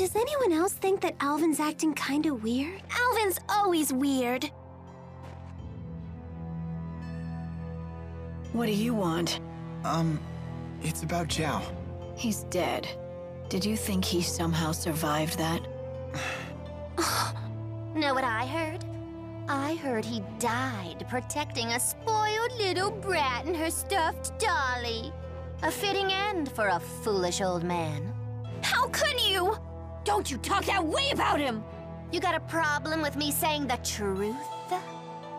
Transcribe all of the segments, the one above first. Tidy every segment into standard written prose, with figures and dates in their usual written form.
Does anyone else think that Alvin's acting kinda weird? Alvin's always weird. What do you want? It's about Jiao. He's dead. Did you think he somehow survived that? Know what I heard? I heard he died protecting a spoiled little brat and her stuffed dolly. A fitting end for a foolish old man. How could you? Don't you talk that way about him! You got a problem with me saying the truth?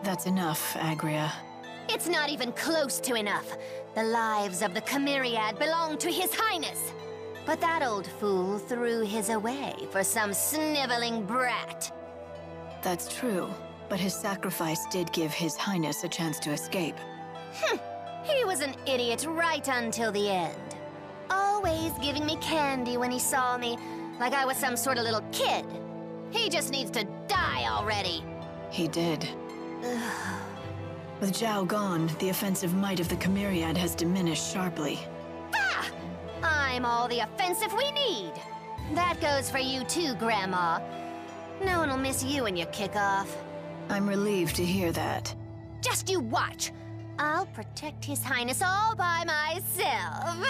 That's enough, Agria. It's not even close to enough. The lives of the Chimeriad belong to His Highness. But that old fool threw his away for some sniveling brat. That's true, but his sacrifice did give His Highness a chance to escape. He was an idiot right until the end. Always giving me candy when he saw me, like I was some sort of little kid. He just needs to die already. He did. With Jiao gone, the offensive might of the Chimeriad has diminished sharply. Bah! I'm all the offensive we need. That goes for you too, Grandma. No one will miss you when you kick off. I'm relieved to hear that. Just you watch. I'll protect His Highness all by myself.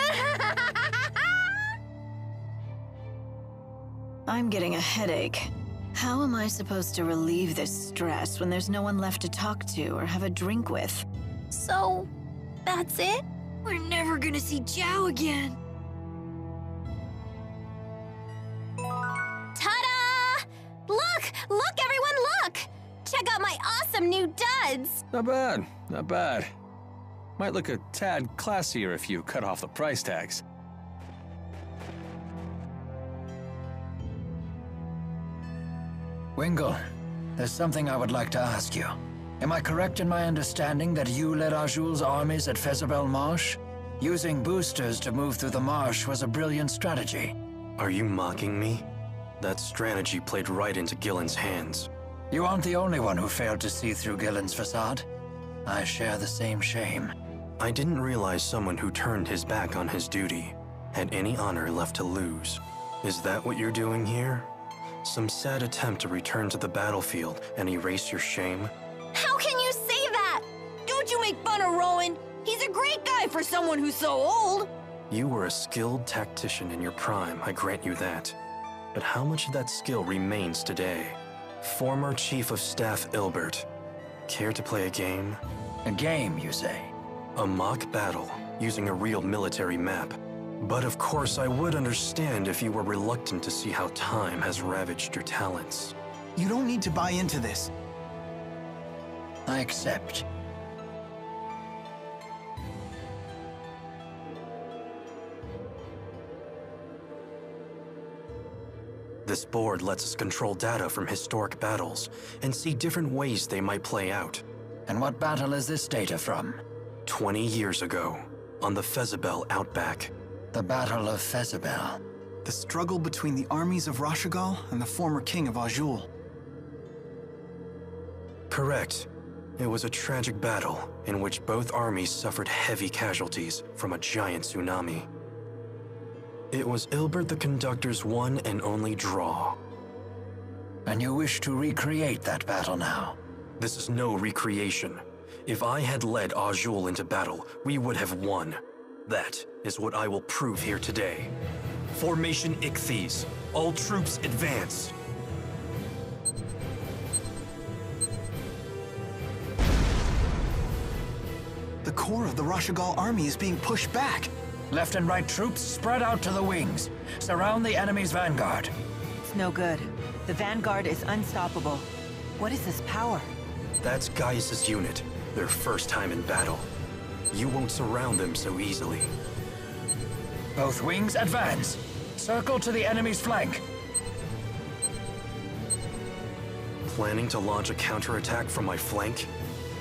I'm getting a headache. How am I supposed to relieve this stress when there's no one left to talk to or have a drink with? So, that's it? We're never gonna see Jiao again. Ta-da! Look! Look, everyone, look! Check out my awesome new duds! Not bad, not bad. Might look a tad classier if you cut off the price tags. Wingle, there's something I would like to ask you. Am I correct in my understanding that you led Arjul's armies at Fezabel Marsh? Using boosters to move through the marsh was a brilliant strategy. Are you mocking me? That strategy played right into Gillen's hands. You aren't the only one who failed to see through Gillen's facade. I share the same shame. I didn't realize someone who turned his back on his duty had any honor left to lose. Is that what you're doing here? Some sad attempt to return to the battlefield and erase your shame? How can you say that? Don't you make fun of Rowan? He's a great guy for someone who's so old. You were a skilled tactician in your prime, I grant you that. But how much of that skill remains today? Former Chief of Staff Ilbert. Care to play a game? A game, you say? A mock battle, using a real military map. But of course I would understand if you were reluctant to see how time has ravaged your talents. You don't need to buy into this. I accept. This board lets us control data from historic battles and see different ways they might play out. And what battle is this data from? 20 years ago, on the Fezabel Outback. The Battle of Fezabel. The struggle between the armies of Rashagal and the former king of Azul. Correct. It was a tragic battle in which both armies suffered heavy casualties from a giant tsunami. It was Ilbert the Conductor's one and only draw. And you wish to recreate that battle now? This is no recreation. If I had led Azul into battle, we would have won. That is what I will prove here today. Formation Ichthyes. All troops advance. The core of the Rashagal army is being pushed back. Left and right troops spread out to the wings. Surround the enemy's vanguard. It's no good. The vanguard is unstoppable. What is this power? That's Gaius' unit. Their first time in battle. You won't surround them so easily. Both wings advance. Circle to the enemy's flank. Planning to launch a counterattack from my flank?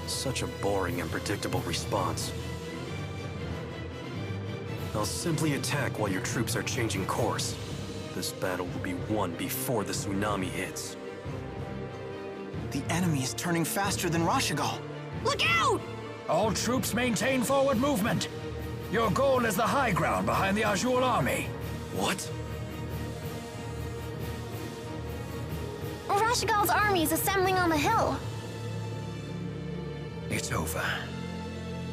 Such a boring and predictable response. I'll simply attack while your troops are changing course. This battle will be won before the tsunami hits. The enemy is turning faster than Rashagal. Look out! All troops maintain forward movement. Your goal is the high ground behind the Azul army. What? Rashigal's army is assembling on the hill. It's over.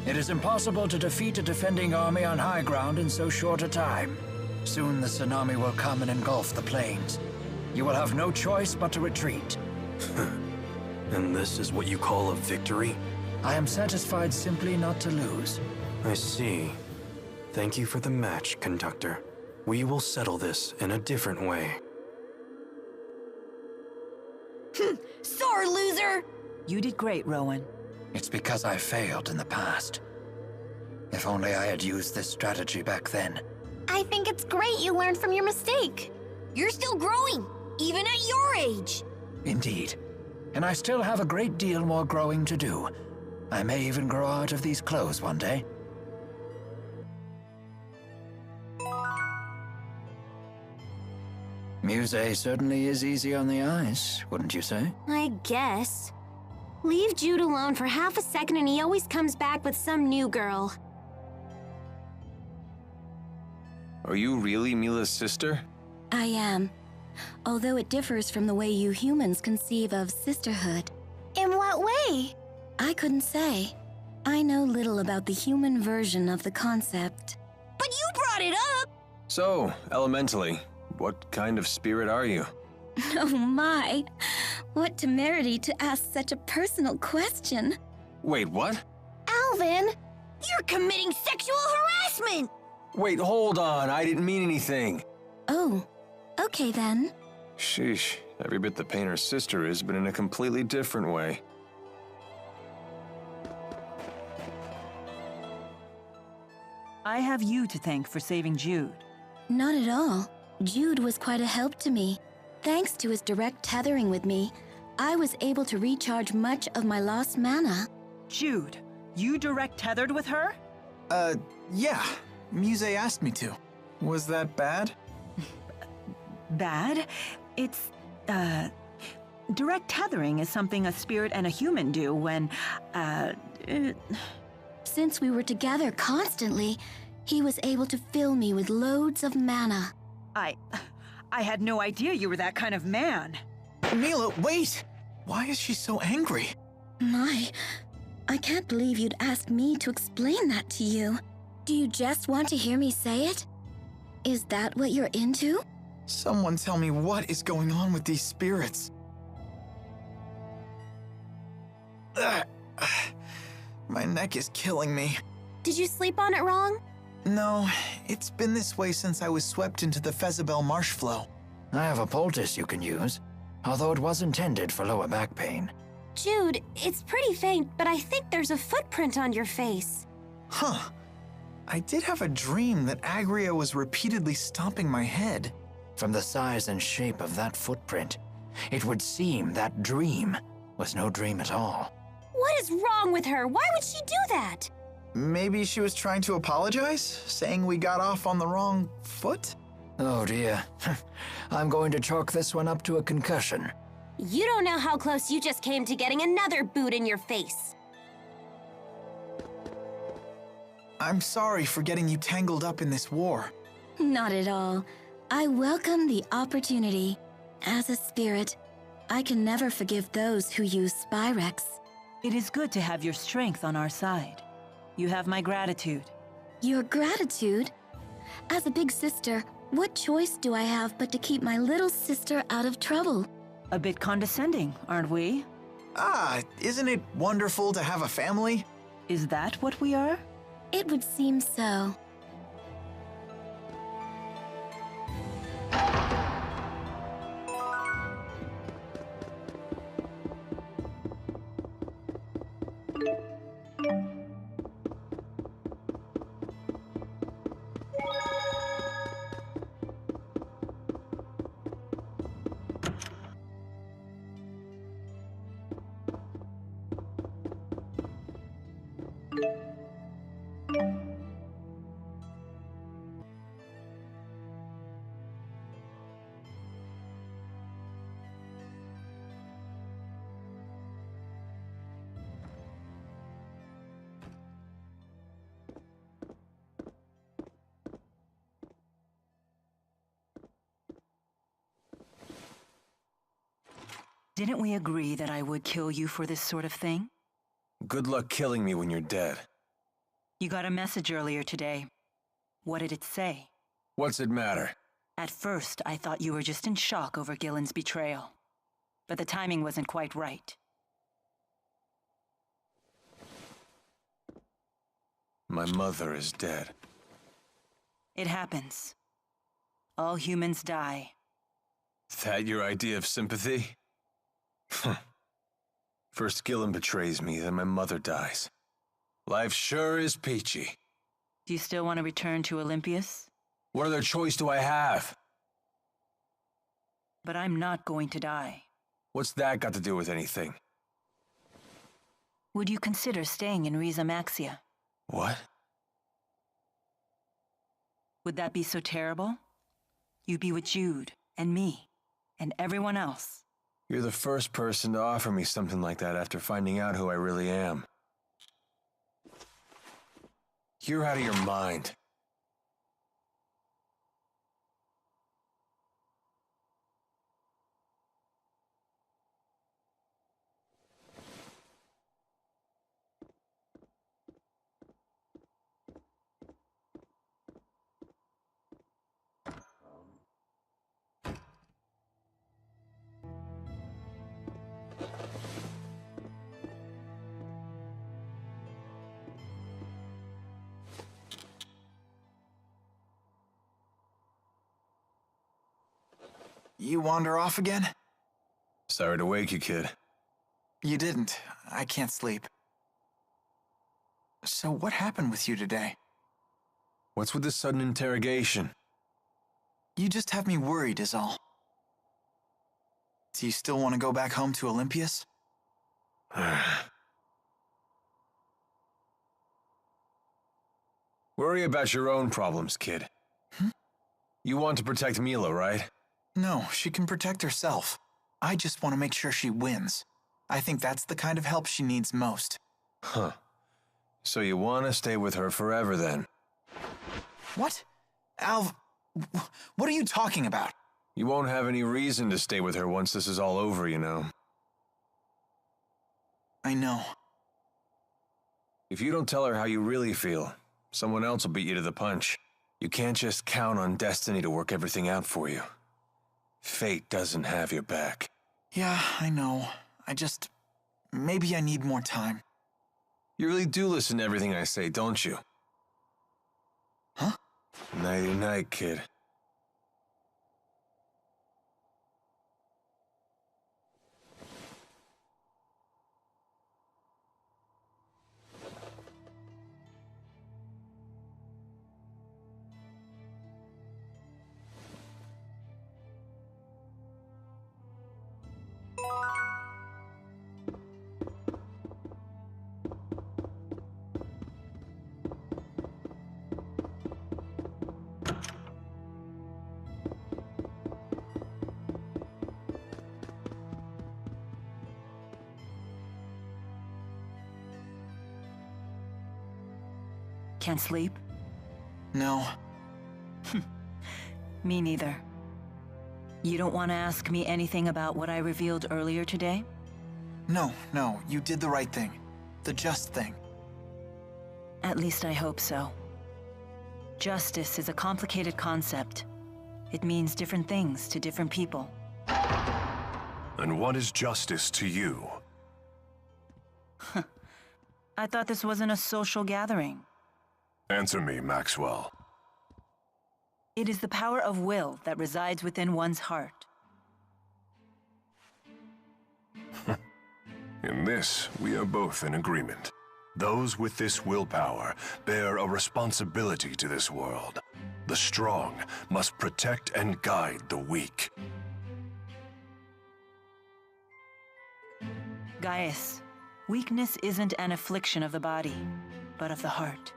It is impossible to defeat a defending army on high ground in so short a time. Soon the tsunami will come and engulf the plains. You will have no choice but to retreat. And this is what you call a victory? I am satisfied simply not to lose. I see. Thank you for the match, Conductor. We will settle this in a different way. Sore loser! You did great, Rowan. It's because I failed in the past. If only I had used this strategy back then. I think it's great you learned from your mistake. You're still growing, even at your age. Indeed. And I still have a great deal more growing to do. I may even grow out of these clothes one day. Muse certainly is easy on the eyes, wouldn't you say? I guess. Leave Jude alone for half a second and he always comes back with some new girl. Are you really Mila's sister? I am. Although it differs from the way you humans conceive of sisterhood. In what way? I couldn't say. I know little about the human version of the concept. But you brought it up! So, elementally, what kind of spirit are you? Oh my! What temerity to ask such a personal question. Wait, what? Alvin! You're committing sexual harassment! Wait, hold on, I didn't mean anything. Oh, okay then. Sheesh, every bit the painter's sister is, but in a completely different way. I have you to thank for saving Jude. Not at all. Jude was quite a help to me. Thanks to his direct tethering with me, I was able to recharge much of my lost mana. Jude, you direct tethered with her? Yeah. Muse asked me to. Was that bad? Bad? It's, direct tethering is something a spirit and a human do when, Since we were together constantly, he was able to fill me with loads of mana. I had no idea you were that kind of man. Mila, wait! Why is she so angry? My, I can't believe you'd ask me to explain that to you. Do you just want to hear me say it? Is that what you're into? Someone tell me what is going on with these spirits. Ugh. My neck is killing me. Did you sleep on it wrong? No, it's been this way since I was swept into the Fezabel marsh flow. I have a poultice you can use, although it was intended for lower back pain. Jude, it's pretty faint, but I think there's a footprint on your face. Huh. I did have a dream that Agria was repeatedly stomping my head. From the size and shape of that footprint, it would seem that dream was no dream at all. What is wrong with her? Why would she do that? Maybe she was trying to apologize, saying we got off on the wrong foot? Oh dear. I'm going to chalk this one up to a concussion. You don't know how close you just came to getting another boot in your face. I'm sorry for getting you tangled up in this war. Not at all. I welcome the opportunity. As a spirit, I can never forgive those who use Spyrex. It is good to have your strength on our side. You have my gratitude. Your gratitude? As a big sister, what choice do I have but to keep my little sister out of trouble? A bit condescending, aren't we? Ah, isn't it wonderful to have a family? Is that what we are? It would seem so. Didn't we agree that I would kill you for this sort of thing? Good luck killing me when you're dead. You got a message earlier today. What did it say? What's it matter? At first, I thought you were just in shock over Gillen's betrayal. But the timing wasn't quite right. My mother is dead. It happens. All humans die. That your idea of sympathy? First Gillen betrays me, then my mother dies. Life sure is peachy. Do you still want to return to Olympius? What other choice do I have? But I'm not going to die. What's that got to do with anything? Would you consider staying in Riza Maxia? What? Would that be so terrible? You'd be with Jude, and me, and everyone else. You're the first person to offer me something like that after finding out who I really am. You're out of your mind. You wander off again? Sorry to wake you, kid. You didn't. I can't sleep. So what happened with you today? What's with this sudden interrogation? You just have me worried is all. Do you still want to go back home to Olympius? Worry about your own problems, kid. You want to protect Mila, right? No, she can protect herself. I just want to make sure she wins. I think that's the kind of help she needs most. Huh. So you want to stay with her forever, then? What? Alv, what are you talking about? You won't have any reason to stay with her once this is all over, you know. I know. If you don't tell her how you really feel, someone else will beat you to the punch. You can't just count on destiny to work everything out for you. Fate doesn't have your back. Yeah, I know. Maybe I need more time. You really do listen to everything I say, don't you? Huh? Nighty-night, kid. Can't sleep? No. Me neither. You don't want to ask me anything about what I revealed earlier today? No, you did the right thing. The just thing. At least I hope so. Justice is a complicated concept. It means different things to different people. And what is justice to you? I thought this wasn't a social gathering. Answer me, Maxwell. It is the power of will that resides within one's heart. In this, we are both in agreement. Those with this willpower bear a responsibility to this world. The strong must protect and guide the weak. Giaus, weakness isn't an affliction of the body, but of the heart.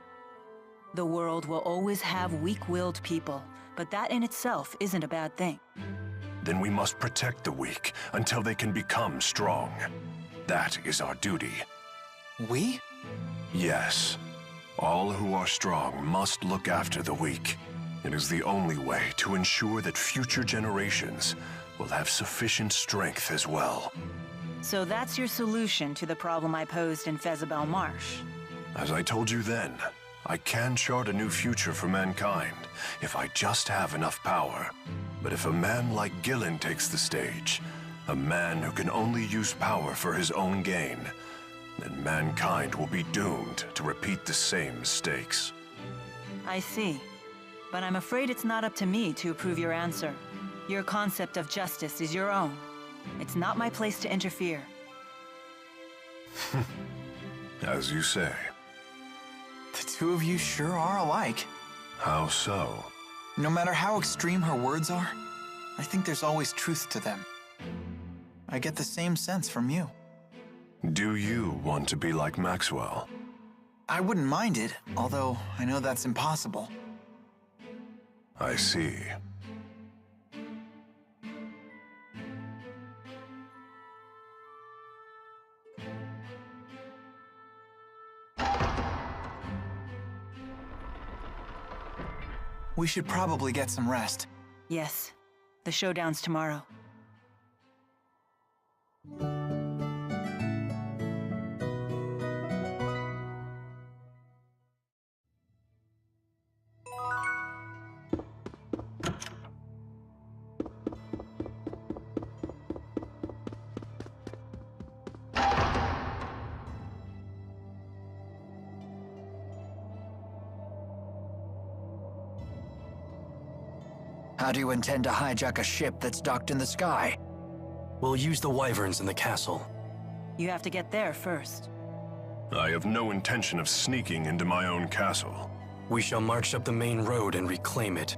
The world will always have weak-willed people, but that in itself isn't a bad thing. Then we must protect the weak until they can become strong. That is our duty. We? Yes. All who are strong must look after the weak. It is the only way to ensure that future generations will have sufficient strength as well. So that's your solution to the problem I posed in Fezabel Marsh. As I told you then, I can chart a new future for mankind if I just have enough power. But if a man like Gillen takes the stage, a man who can only use power for his own gain, then mankind will be doomed to repeat the same mistakes. I see. But I'm afraid it's not up to me to approve your answer. Your concept of justice is your own. It's not my place to interfere. As you say. The two of you sure are alike. How so? No matter how extreme her words are, I think there's always truth to them. I get the same sense from you. Do you want to be like Maxwell? I wouldn't mind it, although I know that's impossible. I see. We should probably get some rest. Yes. The showdown's tomorrow. How do you intend to hijack a ship that's docked in the sky? We'll use the wyverns in the castle. You have to get there first. I have no intention of sneaking into my own castle. We shall march up the main road and reclaim it.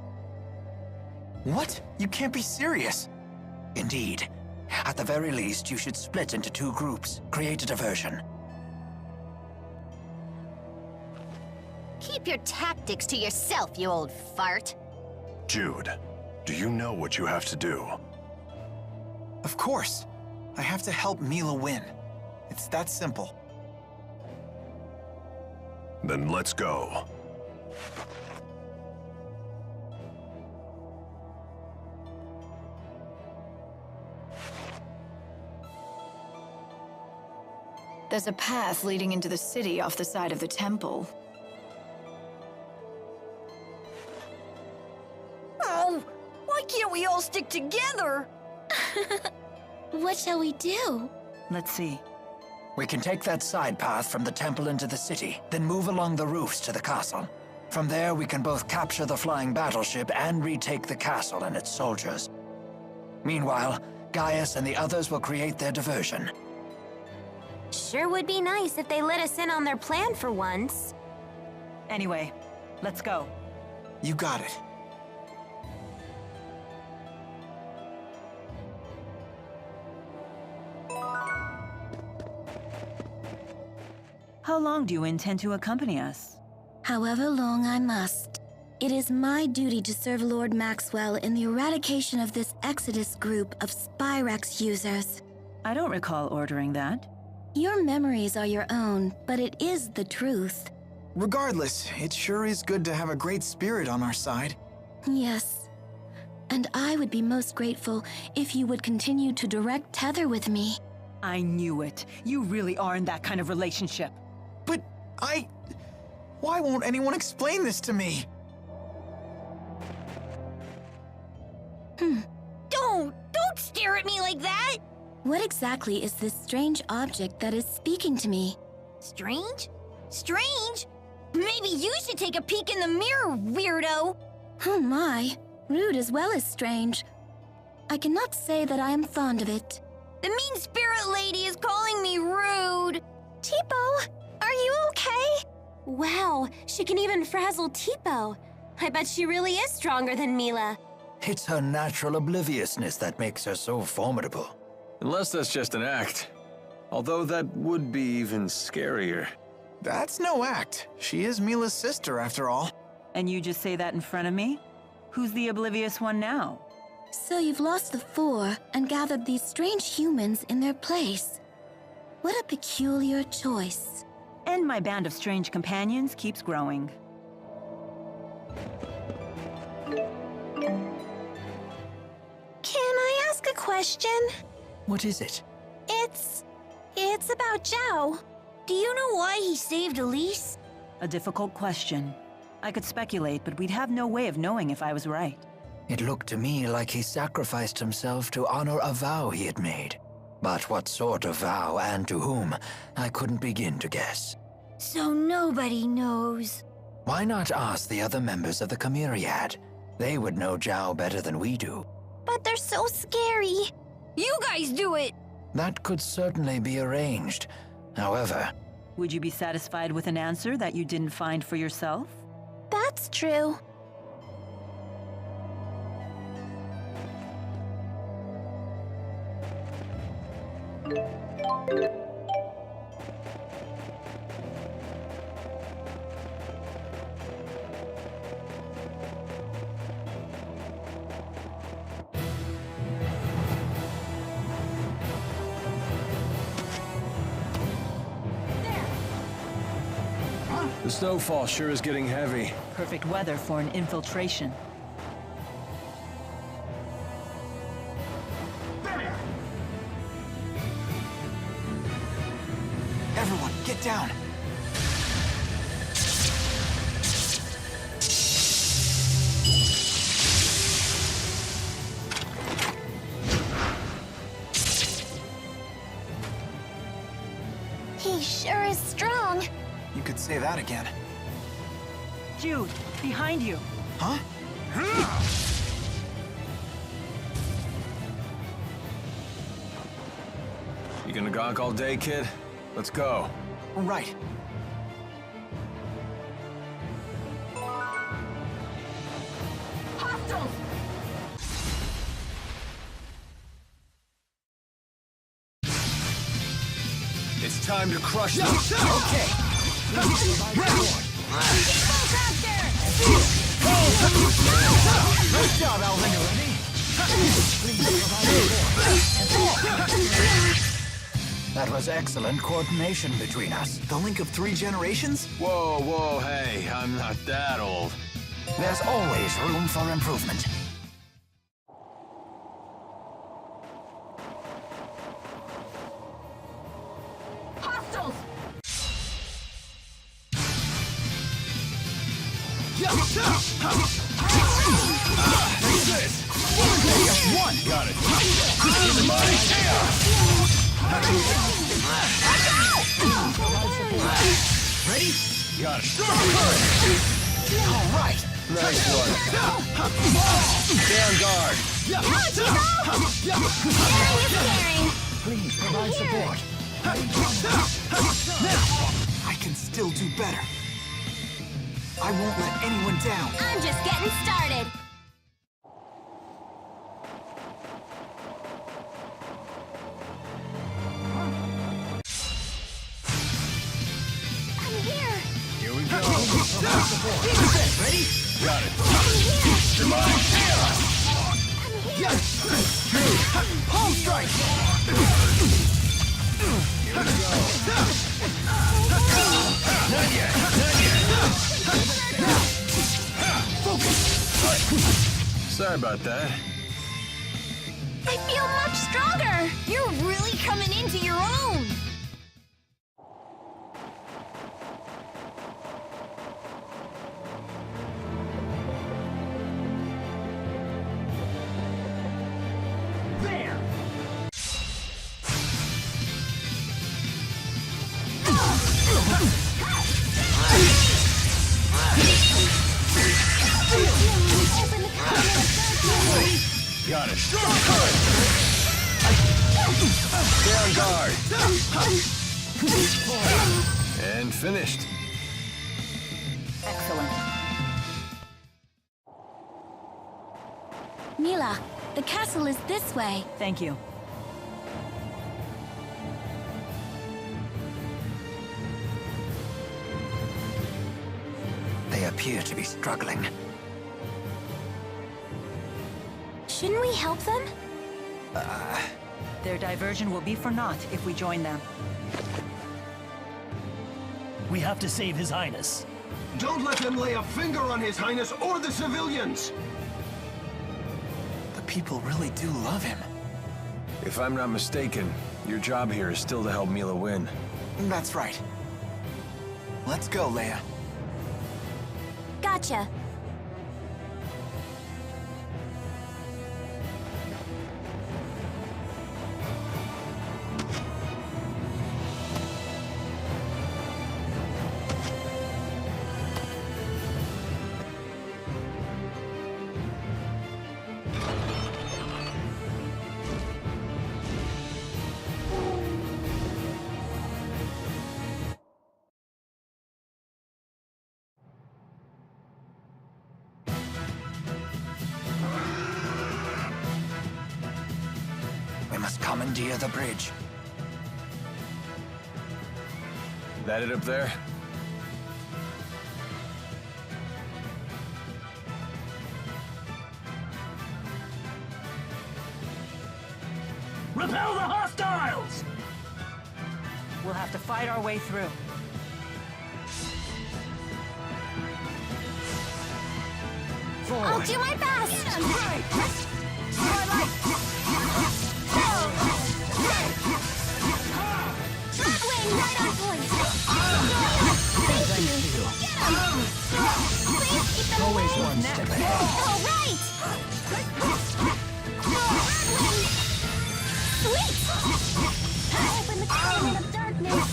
What? You can't be serious. Indeed. At the very least, you should split into 2 groups. Create a diversion. Keep your tactics to yourself, you old fart. Jude, do you know what you have to do? Of course. I have to help Mila win. It's that simple. Then let's go. There's a path leading into the city off the side of the temple. Oh, why can't we all stick together? What shall we do? Let's see. We can take that side path from the temple into the city, then move along the roofs to the castle. From there, we can both capture the flying battleship and retake the castle and its soldiers. Meanwhile, Giaus and the others will create their diversion. Sure would be nice if they let us in on their plan for once. Anyway, let's go. You got it. How long do you intend to accompany us? However long I must. It is my duty to serve Lord Maxwell in the eradication of this Exodus group of Spyrex users. I don't recall ordering that. Your memories are your own, but it is the truth. Regardless, it sure is good to have a great spirit on our side. Yes. And I would be most grateful if you would continue to direct tether with me. I knew it. You really are in that kind of relationship. But why won't anyone explain this to me? Don't stare at me like that! What exactly is this strange object that is speaking to me? Strange? Strange? Maybe you should take a peek in the mirror, weirdo! Oh my, rude as well as strange. I cannot say that I am fond of it. The mean spirit lady is calling me rude! Tipo, are you okay? Wow, she can even frazzle Tipo. I bet she really is stronger than Mila. It's her natural obliviousness that makes her so formidable. Unless that's just an act. Although that would be even scarier. That's no act. She is Mila's sister, after all. And you just say that in front of me? Who's the oblivious one now? So you've lost the 4 and gathered these strange humans in their place. What a peculiar choice. And my band of strange companions keeps growing. Can I ask a question? What is it? It's about Zhao. Do you know why he saved Elise? A difficult question. I could speculate, but we'd have no way of knowing if I was right. It looked to me like he sacrificed himself to honor a vow he had made. But what sort of vow and to whom, I couldn't begin to guess. So nobody knows. Why not ask the other members of the Chimeriad? They would know Zhao better than we do. But they're so scary. You guys do it! That could certainly be arranged. However... Would you be satisfied with an answer that you didn't find for yourself? That's true. The snowfall sure is getting heavy. Perfect weather for an infiltration. Everyone, get down! He sure is strong. You could say that again. Jude, behind you. Huh? You gonna gawk all day, kid? Let's go. Right. It's time to crush them. Okay. Nice job, Alvin. That was excellent coordination between us. The link of 3 generations? Whoa, hey, I'm not that old. There's always room for improvement. One! Got it! Ready? Got it! All right. Nice one. Stay on guard. Please provide support. Now, I can still do better. I won't let anyone down. I'm just getting started. I'm here. Here we go. Ready? Got it. Home strike! Here we go. Not yet. Not yet. Sorry about that. I feel much stronger. You're really coming into your own! Got it. Stay on guard. And finished. Excellent. Mila, the castle is this way. Thank you. They appear to be struggling. Shouldn't we help them? Their diversion will be for naught if we join them. We have to save His Highness. Don't let them lay a finger on His Highness or the civilians! The people really do love him. If I'm not mistaken, your job here is still to help Mila win. That's right. Let's go, Leia. Gotcha. We must commandeer the bridge. That it up there? Repel the hostiles! We'll have to fight our way through. I'll do my best! Batwing, right on point! Thank you! Get him! Please keep them Always away! one step ahead. All right! Batwing! Sweet! Open the cauldron of darkness!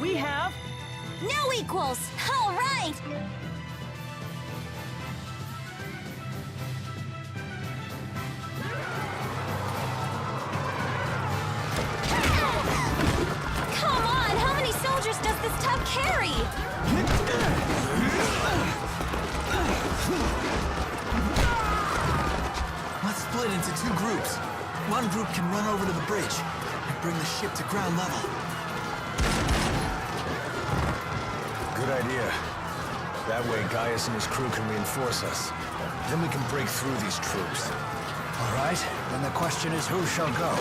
We have... No equals! All right! Come on! How many soldiers does this tug carry? Let's split into 2 groups. One group can run over to the bridge and bring the ship to ground level. Good idea. That way Giaus and his crew can reinforce us. Then we can break through these troops. All right, then the question is who shall go?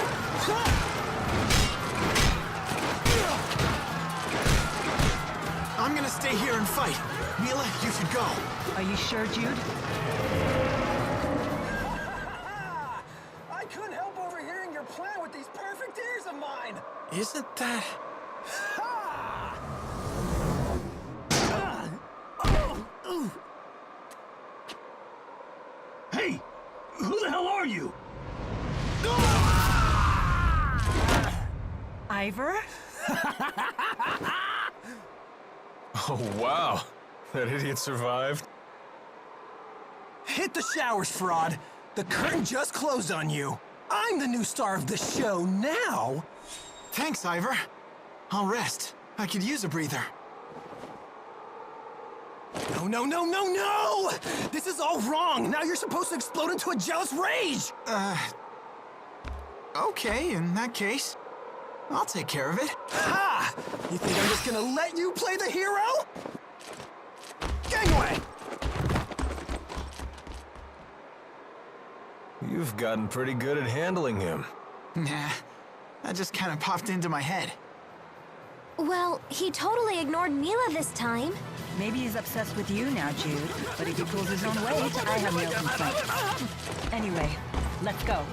I'm gonna stay here and fight. Mila, you should go. Are you sure, Jude? I couldn't help overhearing your plan with these perfect ears of mine! Isn't that... Hey! Who the hell are you? Ivor? Oh, wow. That idiot survived. Hit the showers, fraud! The curtain just closed on you! I'm the new star of the show now! Thanks, Ivor. I'll rest. I could use a breather. No, no, no, no, no! This is all wrong! Now you're supposed to explode into a jealous rage! Okay, in that case, I'll take care of it. Ha! You think I'm just gonna let you play the hero? Gangway! You've gotten pretty good at handling him. Nah, that just kind of popped into my head. Well, he totally ignored Mila this time. Maybe he's obsessed with you now, Jude. But if he pulls his own weight, I have no complaints. Anyway, let's go.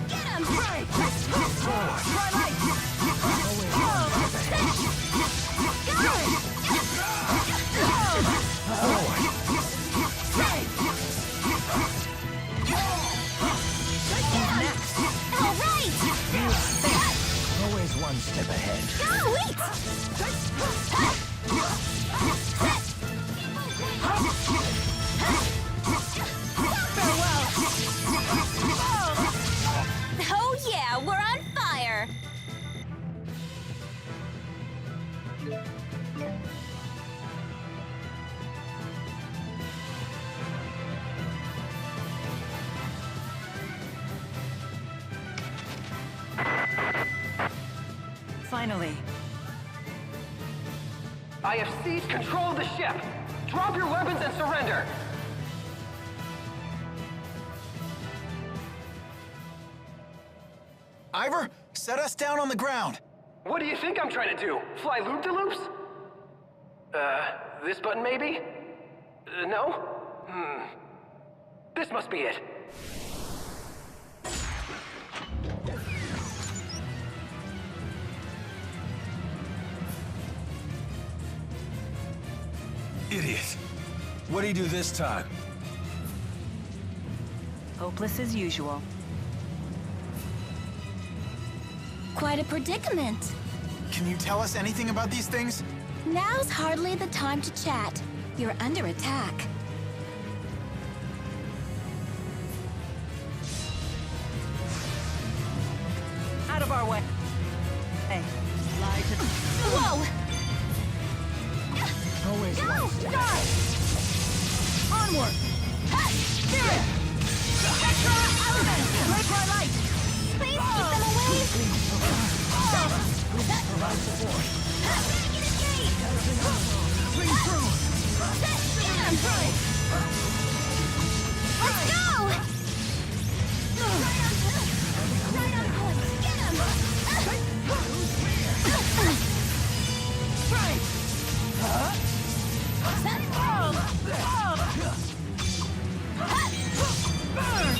Get him! Right! Twilight! All right! Always one step ahead. Go, wait! Oh yeah, we're on fire! Finally. I have seized control of the ship! Drop your weapons and surrender! Ivor, set us down on the ground. What do you think I'm trying to do? Fly loop-de-loops? This button maybe? No? This must be it. Idiot. What do you do this time? Hopeless as usual. Quite a predicament. Can you tell us anything about these things? Now's hardly the time to chat. You're under attack. Out of our way. Hey, lie to... Whoa! Always Go! die! Onward! Spirit! Spectra element! Break my light! Please keep them away! Provide support. Swing through! Get him! Let's go! Right on point! Get him! Right!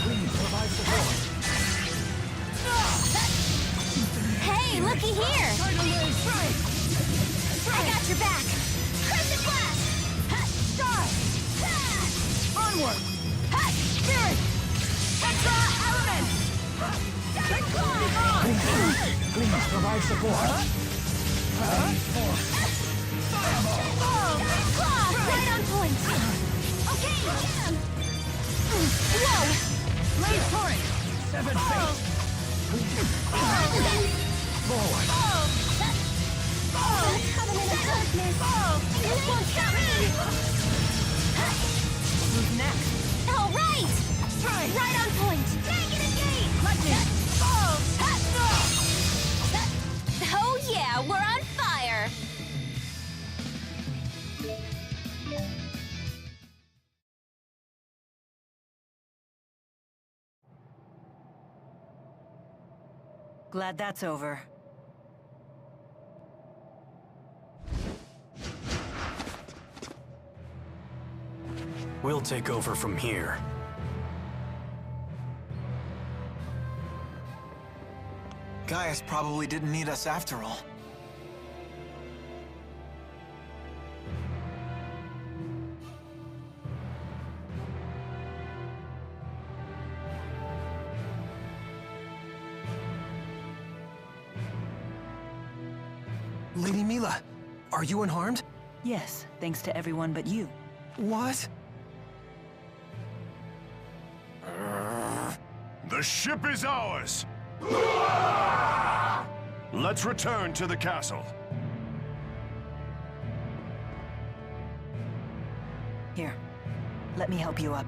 Please provide support. Hey, looky here! I got your back! Crimson Blast! Star! Onward! Spirit! Spectra element! Please provide support. Claw! Right on point! Okay, get him! Whoa! Raise point! Seven fate! Forward! Covenant of darkness! This won't stop me! Who's next? All right! Right on point! Dragon and Gate! Lightning! Oh yeah, we're on fire! Glad that's over. We'll take over from here. Gaius probably didn't need us after all. Lady Mila, are you unharmed? Yes, thanks to everyone but you. What? The ship is ours! Let's return to the castle. Here, let me help you up.